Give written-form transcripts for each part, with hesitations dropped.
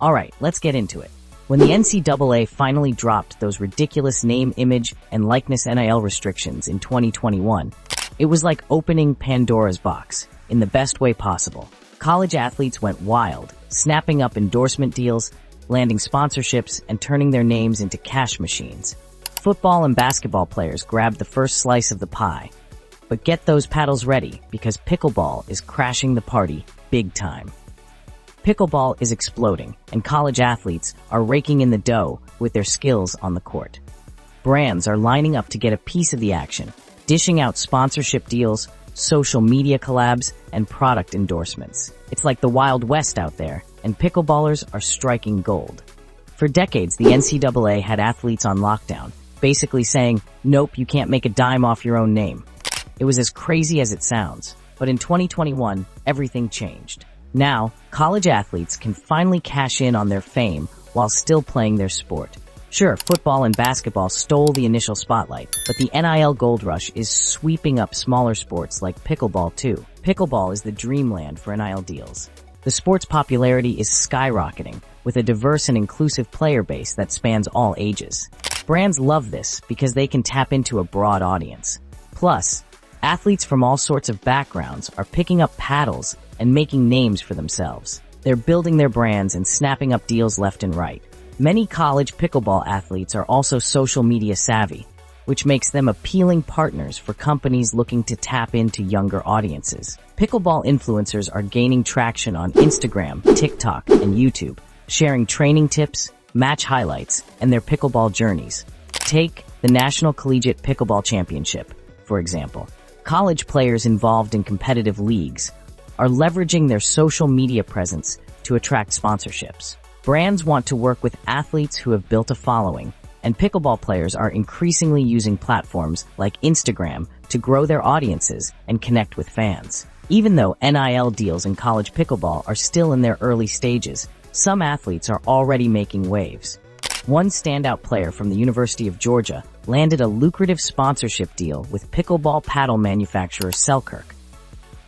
Alright, let's get into it. When the NCAA finally dropped those ridiculous name, image, and likeness NIL restrictions in 2021, it was like opening Pandora's box, in the best way possible. College athletes went wild, snapping up endorsement deals, landing sponsorships, and turning their names into cash machines. Football and basketball players grabbed the first slice of the pie. But get those paddles ready, because pickleball is crashing the party big time. Pickleball is exploding, and college athletes are raking in the dough with their skills on the court. Brands are lining up to get a piece of the action, dishing out sponsorship deals, social media collabs, and product endorsements. It's like the Wild West out there, and pickleballers are striking gold. For decades, the NCAA had athletes on lockdown, basically saying, "Nope, you can't make a dime off your own name." It was as crazy as it sounds, but in 2021, everything changed. Now, college athletes can finally cash in on their fame while still playing their sport. Sure, football and basketball stole the initial spotlight, but the NIL gold rush is sweeping up smaller sports like pickleball too. Pickleball is the dreamland for NIL deals. The sport's popularity is skyrocketing, with a diverse and inclusive player base that spans all ages. Brands love this because they can tap into a broad audience. Plus, athletes from all sorts of backgrounds are picking up paddles and making names for themselves. They're building their brands and snapping up deals left and right. Many college pickleball athletes are also social media savvy, which makes them appealing partners for companies looking to tap into younger audiences. Pickleball influencers are gaining traction on Instagram, TikTok, and YouTube, sharing training tips, match highlights, and their pickleball journeys. Take the National Collegiate Pickleball Championship, for example. College players involved in competitive leagues are leveraging their social media presence to attract sponsorships. Brands want to work with athletes who have built a following, and pickleball players are increasingly using platforms like Instagram to grow their audiences and connect with fans. Even though NIL deals in college pickleball are still in their early stages, some athletes are already making waves. One standout player from the University of Georgia landed a lucrative sponsorship deal with pickleball paddle manufacturer Selkirk.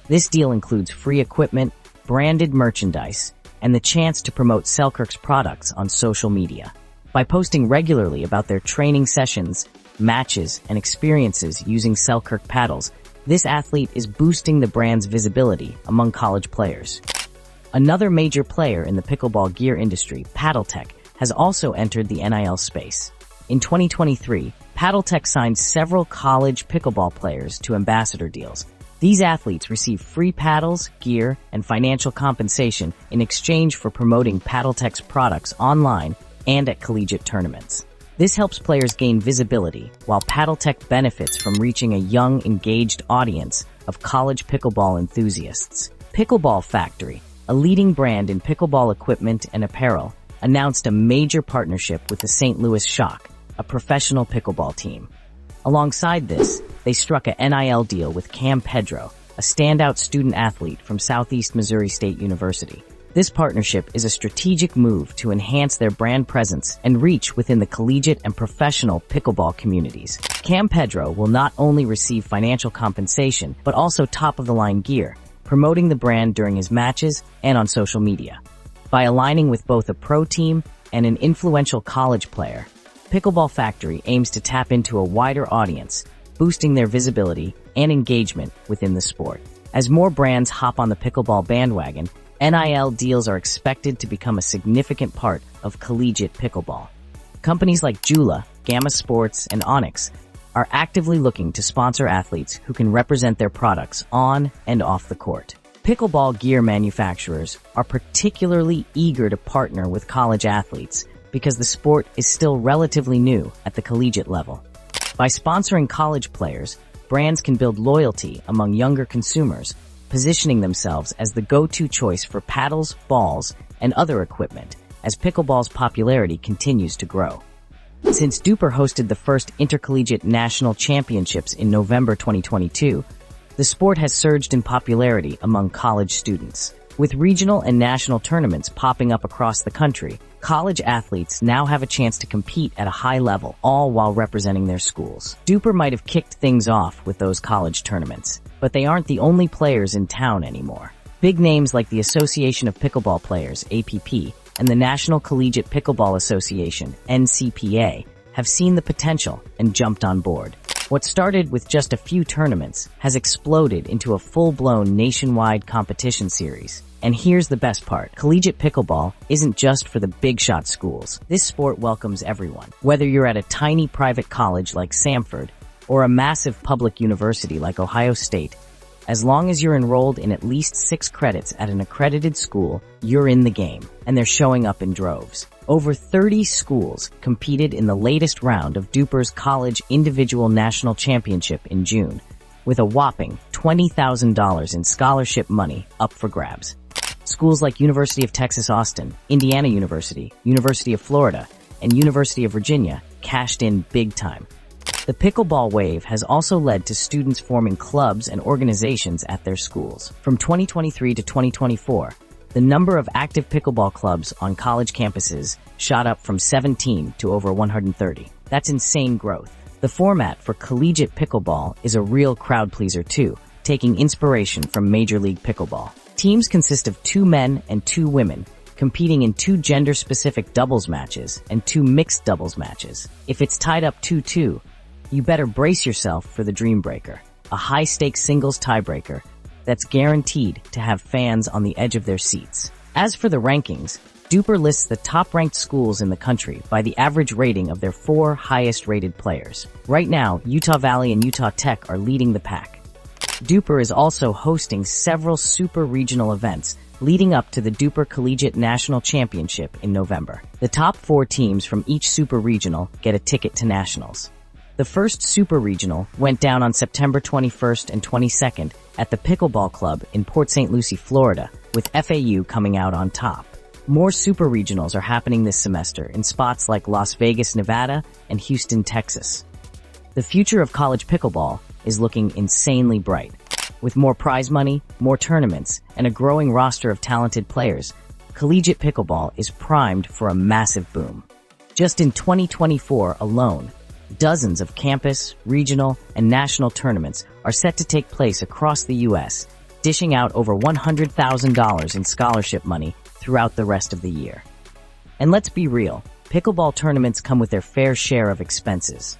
This deal includes free equipment, branded merchandise, and the chance to promote Selkirk's products on social media. By posting regularly about their training sessions, matches, and experiences using Selkirk paddles, this athlete is boosting the brand's visibility among college players. Another major player in the pickleball gear industry, PaddleTech, has also entered the NIL space. In 2023, PaddleTech signed several college pickleball players to ambassador deals. These athletes receive free paddles, gear, and financial compensation in exchange for promoting PaddleTech's products online and at collegiate tournaments. This helps players gain visibility, while PaddleTech benefits from reaching a young, engaged audience of college pickleball enthusiasts. Pickleball Factory, a leading brand in pickleball equipment and apparel, announced a major partnership with the St. Louis Shock, a professional pickleball team. Alongside this, they struck a NIL deal with Cam Pedro, a standout student athlete from Southeast Missouri State University. This partnership is a strategic move to enhance their brand presence and reach within the collegiate and professional pickleball communities. Cam Pedro will not only receive financial compensation, but also top-of-the-line gear, promoting the brand during his matches and on social media. By aligning with both a pro team and an influential college player, Pickleball Factory aims to tap into a wider audience, boosting their visibility and engagement within the sport. As more brands hop on the pickleball bandwagon, NIL deals are expected to become a significant part of collegiate pickleball. Companies like Jula, Gamma Sports, and Onyx are actively looking to sponsor athletes who can represent their products on and off the court. Pickleball gear manufacturers are particularly eager to partner with college athletes because the sport is still relatively new at the collegiate level. By sponsoring college players, brands can build loyalty among younger consumers, positioning themselves as the go-to choice for paddles, balls, and other equipment as pickleball's popularity continues to grow. Since Duper hosted the first intercollegiate national championships in November 2022, the sport has surged in popularity among college students. With regional and national tournaments popping up across the country, college athletes now have a chance to compete at a high level, all while representing their schools. Duper might have kicked things off with those college tournaments, but they aren't the only players in town anymore. Big names like the Association of Pickleball Players, APP, and the National Collegiate Pickleball Association, NCPA, have seen the potential and jumped on board. What started with just a few tournaments has exploded into a full-blown nationwide competition series. And here's the best part. Collegiate pickleball isn't just for the big-shot schools. This sport welcomes everyone. Whether you're at a tiny private college like Samford or a massive public university like Ohio State, as long as you're enrolled in at least 6 credits at an accredited school, you're in the game, and they're showing up in droves. Over 30 schools competed in the latest round of Duper's College Individual National Championship in June, with a whopping $20,000 in scholarship money up for grabs. Schools like University of Texas Austin, Indiana University, University of Florida, and University of Virginia cashed in big time. The pickleball wave has also led to students forming clubs and organizations at their schools. From 2023 to 2024, the number of active pickleball clubs on college campuses shot up from 17 to over 130. That's insane growth. The format for collegiate pickleball is a real crowd pleaser too, taking inspiration from Major League Pickleball. Teams consist of 2 men and 2 women, competing in 2 gender-specific doubles matches and 2 mixed doubles matches. If it's tied up 2-2, you better brace yourself for the Dream Breaker, a high-stakes singles tiebreaker that's guaranteed to have fans on the edge of their seats. As for the rankings, Duper lists the top-ranked schools in the country by the average rating of their 4 highest-rated players. Right now, Utah Valley and Utah Tech are leading the pack. Duper is also hosting several super regional events leading up to the Duper Collegiate National Championship in November. The top 4 teams from each super regional get a ticket to nationals. The first Super Regional went down on September 21st and 22nd at the Pickleball Club in Port St. Lucie, Florida, with FAU coming out on top. More Super Regionals are happening this semester in spots like Las Vegas, Nevada, and Houston, Texas. The future of college pickleball is looking insanely bright. With more prize money, more tournaments, and a growing roster of talented players, collegiate pickleball is primed for a massive boom. Just in 2024 alone, dozens of campus, regional, and national tournaments are set to take place across the U.S., dishing out over $100,000 in scholarship money throughout the rest of the year. And let's be real, pickleball tournaments come with their fair share of expenses.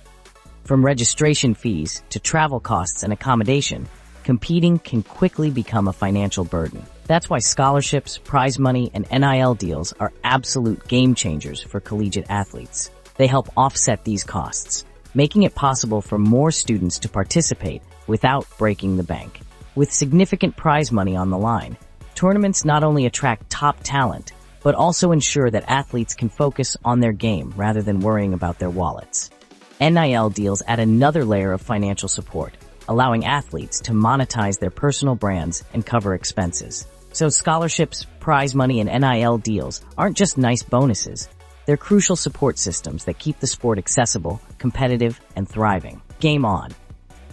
From registration fees to travel costs and accommodation, competing can quickly become a financial burden. That's why scholarships, prize money, and NIL deals are absolute game changers for collegiate athletes. They help offset these costs, making it possible for more students to participate without breaking the bank. With significant prize money on the line, tournaments not only attract top talent, but also ensure that athletes can focus on their game rather than worrying about their wallets. NIL deals add another layer of financial support, allowing athletes to monetize their personal brands and cover expenses. So scholarships, prize money, and NIL deals aren't just nice bonuses. They're crucial support systems that keep the sport accessible, competitive, and thriving. Game on!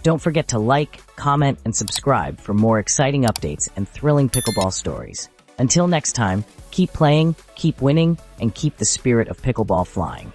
Don't forget to like, comment, and subscribe for more exciting updates and thrilling pickleball stories. Until next time, keep playing, keep winning, and keep the spirit of pickleball flying.